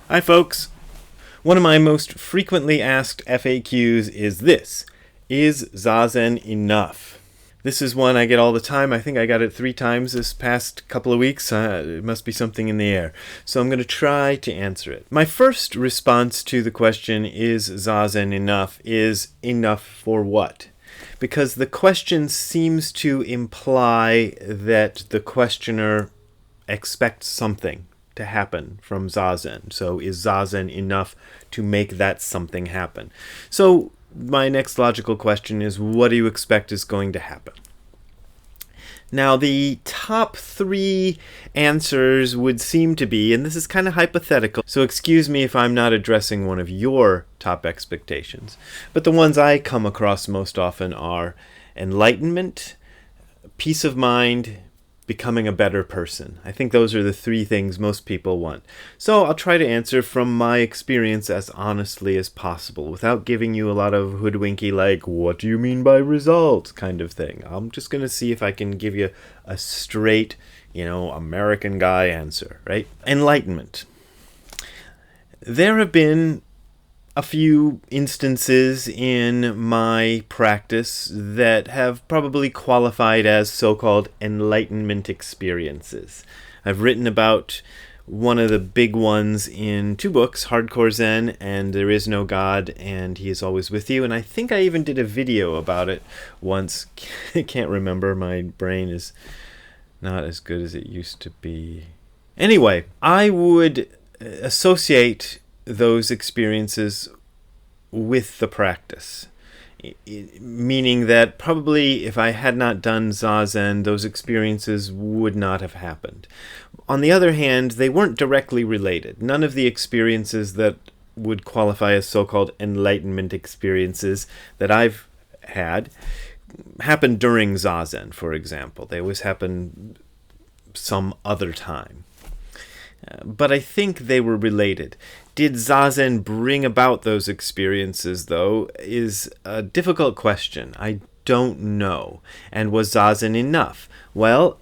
Hi folks! One of my most frequently asked FAQs is this: is Zazen enough? This is one I get all the time. I think I got it 3 times this past couple of weeks. It must be something in the air. So I'm going to try to answer it. My first response to the question, is Zazen enough, is enough for what? Because the question seems to imply that the questioner expects something to happen from Zazen. So is Zazen enough to make that something happen? So my next logical question is, what do you expect is going to happen? Now, the top 3 answers would seem to be, and this is kind of hypothetical, so excuse me if I'm not addressing one of your top expectations, but the ones I come across most often are enlightenment, peace of mind, becoming a better person. I think those are the 3 things most people want. So I'll try to answer from my experience as honestly as possible without giving you a lot of hoodwinky, like, what do you mean by results kind of thing. I'm just going to see if I can give you a straight, American guy answer, right? Enlightenment. There have been a few instances in my practice that have probably qualified as so-called Enlightenment Experiences. I've written about one of the big ones in 2 books, Hardcore Zen and There Is No God and He Is Always With You, and I think I even did a video about it once. I can't remember, my brain is not as good as it used to be. Anyway, I would associate those experiences with the practice, meaning that probably if I had not done Zazen, those experiences would not have happened. On the other hand, they weren't directly related. None of the experiences that would qualify as so-called enlightenment experiences that I've had happened during Zazen, for example. They always happen some other time. But I think they were related. Did Zazen bring about those experiences, though, is a difficult question. I don't know. And was Zazen enough? Well,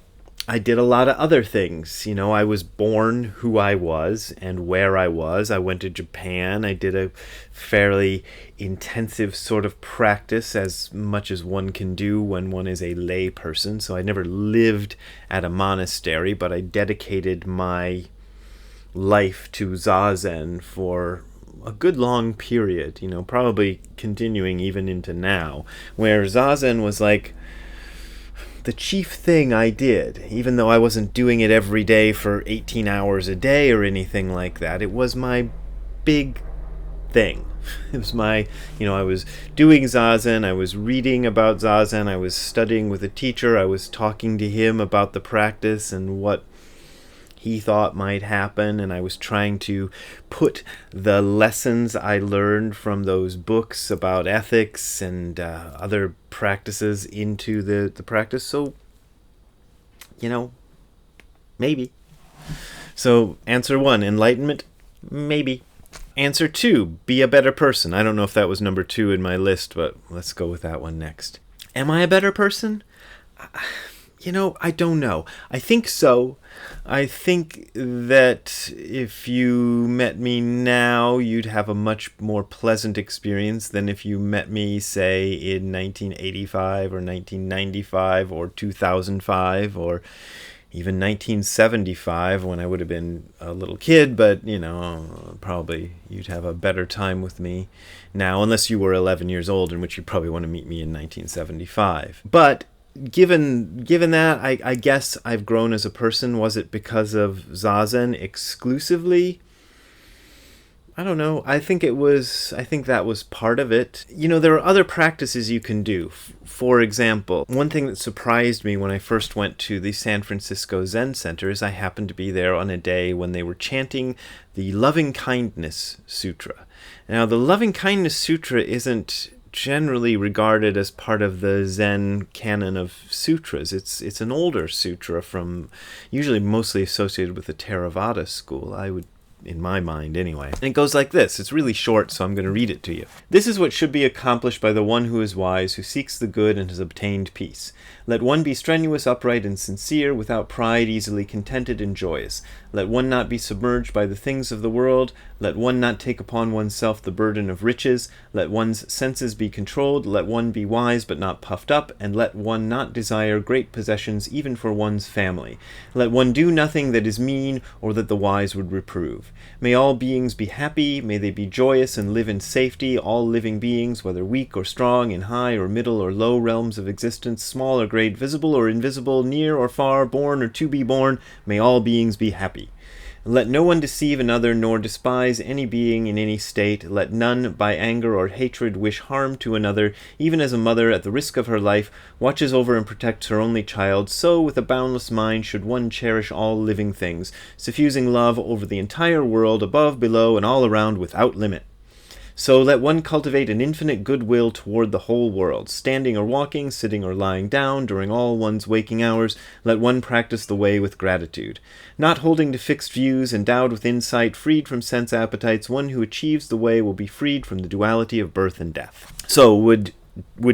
I did a lot of other things. I was born who I was and where I was. I went to Japan. I did a fairly intensive sort of practice, as much as one can do when one is a lay person. So I never lived at a monastery, but I dedicated my life to Zazen for a good long period, probably continuing even into now, where Zazen was like the chief thing I did, even though I wasn't doing it every day for 18 hours a day or anything like that. It was my big thing. It was my, I was doing Zazen, I was reading about Zazen, I was studying with a teacher, I was talking to him about the practice and what he thought might happen, and I was trying to put the lessons I learned from those books about ethics and other practices into the practice. So, maybe. So, answer 1, enlightenment, maybe. Answer 2, be a better person. I don't know if that was number 2 in my list, but let's go with that one next. Am I a better person? I don't know. I think so. I think that if you met me now, you'd have a much more pleasant experience than if you met me, say, in 1985 or 1995 or 2005 or even 1975 when I would have been a little kid, but, probably you'd have a better time with me now, unless you were 11 years old, in which you probably want to meet me in 1975. But given that, I guess I've grown as a person. Was it because of Zazen exclusively? I don't know. I think that was part of it. There are other practices you can do. For example, one thing that surprised me when I first went to the San Francisco Zen Center is I happened to be there on a day when they were chanting the Loving-Kindness Sutra. Now, the Loving-Kindness Sutra isn't generally regarded as part of the Zen canon of sutras. It's an older sutra from, usually mostly associated with the Theravada school. I would in my mind anyway. And it goes like this. It's really short, so I'm going to read it to you. This is what should be accomplished by the one who is wise, who seeks the good and has obtained peace. Let one be strenuous, upright, and sincere, without pride, easily contented and joyous. Let one not be submerged by the things of the world. Let one not take upon oneself the burden of riches. Let one's senses be controlled. Let one be wise but not puffed up. And let one not desire great possessions even for one's family. Let one do nothing that is mean or that the wise would reprove. May all beings be happy. May they be joyous and live in safety. All living beings, whether weak or strong, in high or middle or low realms of existence, small or great, visible or invisible, near or far, born or to be born, may all beings be happy. Let no one deceive another, nor despise any being in any state. Let none, by anger or hatred, wish harm to another. Even as a mother, at the risk of her life, watches over and protects her only child, so with a boundless mind should one cherish all living things, suffusing love over the entire world, above, below, and all around, without limit. So let one cultivate an infinite goodwill toward the whole world. Standing or walking, sitting or lying down, during all one's waking hours, let one practice the way with gratitude. Not holding to fixed views, endowed with insight, freed from sense appetites, one who achieves the way will be freed from the duality of birth and death. So would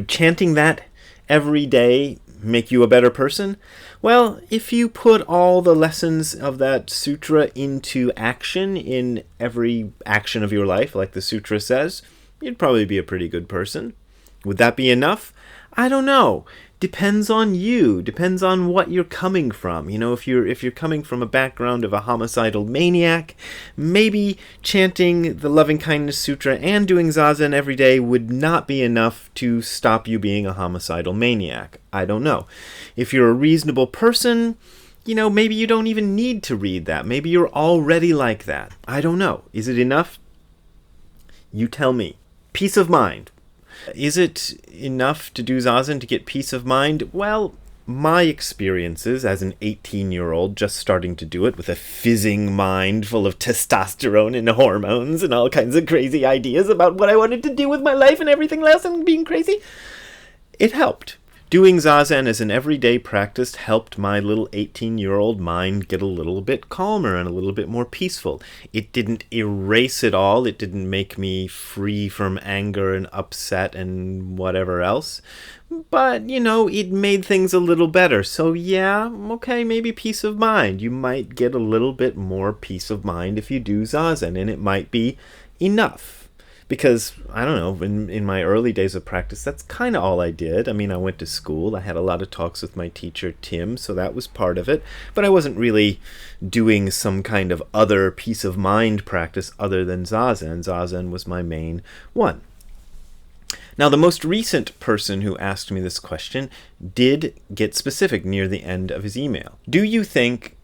chanting that every day make you a better person? Well, if you put all the lessons of that sutra into action in every action of your life, like the sutra says, you'd probably be a pretty good person. Would that be enough? I don't know. Depends on you. Depends on what you're coming from. You know, if you're coming from a background of a homicidal maniac, maybe chanting the Loving-Kindness Sutra and doing Zazen every day would not be enough to stop you being a homicidal maniac. I don't know. If you're a reasonable person, you know, maybe you don't even need to read that. Maybe you're already like that. I don't know. Is it enough? You tell me. Peace of mind. Is it enough to do Zazen to get peace of mind? Well, my experiences as an 18-year-old just starting to do it with a fizzing mind full of testosterone and hormones and all kinds of crazy ideas about what I wanted to do with my life and everything else and being crazy, it helped. Doing Zazen as an everyday practice helped my little 18-year-old mind get a little bit calmer and a little bit more peaceful. It didn't erase it all. It didn't make me free from anger and upset and whatever else. But, you know, it made things a little better. So yeah, okay, maybe peace of mind. You might get a little bit more peace of mind if you do Zazen, and it might be enough. Because, I don't know, in my early days of practice, that's kind of all I did. I mean, I went to school. I had a lot of talks with my teacher, Tim, so that was part of it. But I wasn't really doing some kind of other peace of mind practice other than Zazen. Zazen was my main one. Now, the most recent person who asked me this question did get specific near the end of his email. Do you think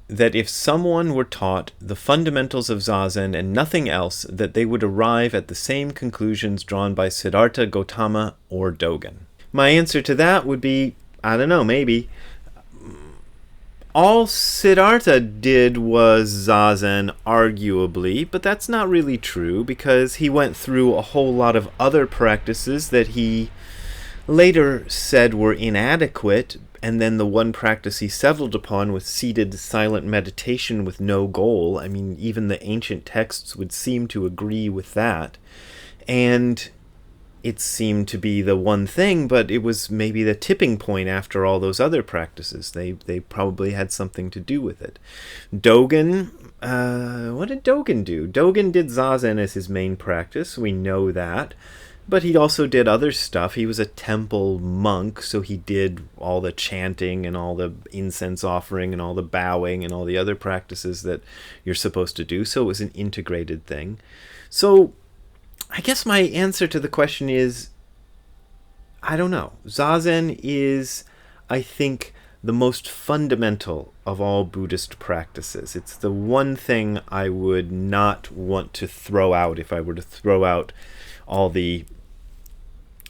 that if someone were taught the fundamentals of Zazen and nothing else, that they would arrive at the same conclusions drawn by Siddhartha Gautama or Dogen? My answer to that would be, I don't know, maybe. All Siddhartha did was Zazen, arguably, but that's not really true because he went through a whole lot of other practices that he later said were inadequate. And then the one practice he settled upon was seated silent meditation with no goal. I mean, even the ancient texts would seem to agree with that. And it seemed to be the one thing, but it was maybe the tipping point after all those other practices. They probably had something to do with it. Dogen, what did Dogen do? Dogen did Zazen as his main practice. We know that. But he also did other stuff. He was a temple monk, so he did all the chanting and all the incense offering and all the bowing and all the other practices that you're supposed to do. So it was an integrated thing. So I guess my answer to the question is, I don't know. Zazen is, I think, the most fundamental of all Buddhist practices. It's the one thing I would not want to throw out if I were to throw out all the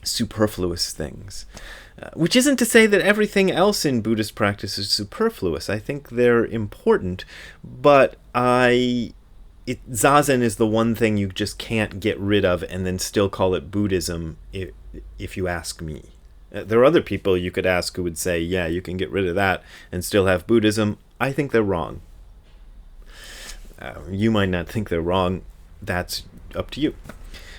superfluous things. Which isn't to say that everything else in Buddhist practice is superfluous. I think they're important, but Zazen is the one thing you just can't get rid of and then still call it Buddhism, if you ask me. There are other people you could ask who would say, yeah, you can get rid of that and still have Buddhism. I think they're wrong. You might not think they're wrong. That's up to you.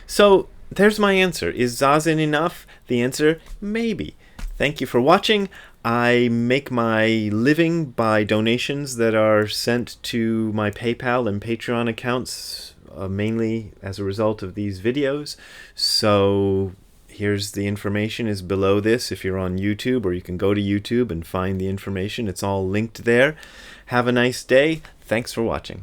So there's my answer. Is Zazen enough? The answer, maybe. Thank you for watching. I make my living by donations that are sent to my PayPal and Patreon accounts, mainly as a result of these videos. So here's the information is below this if you're on YouTube, or you can go to YouTube and find the information. It's all linked there. Have a nice day. Thanks for watching.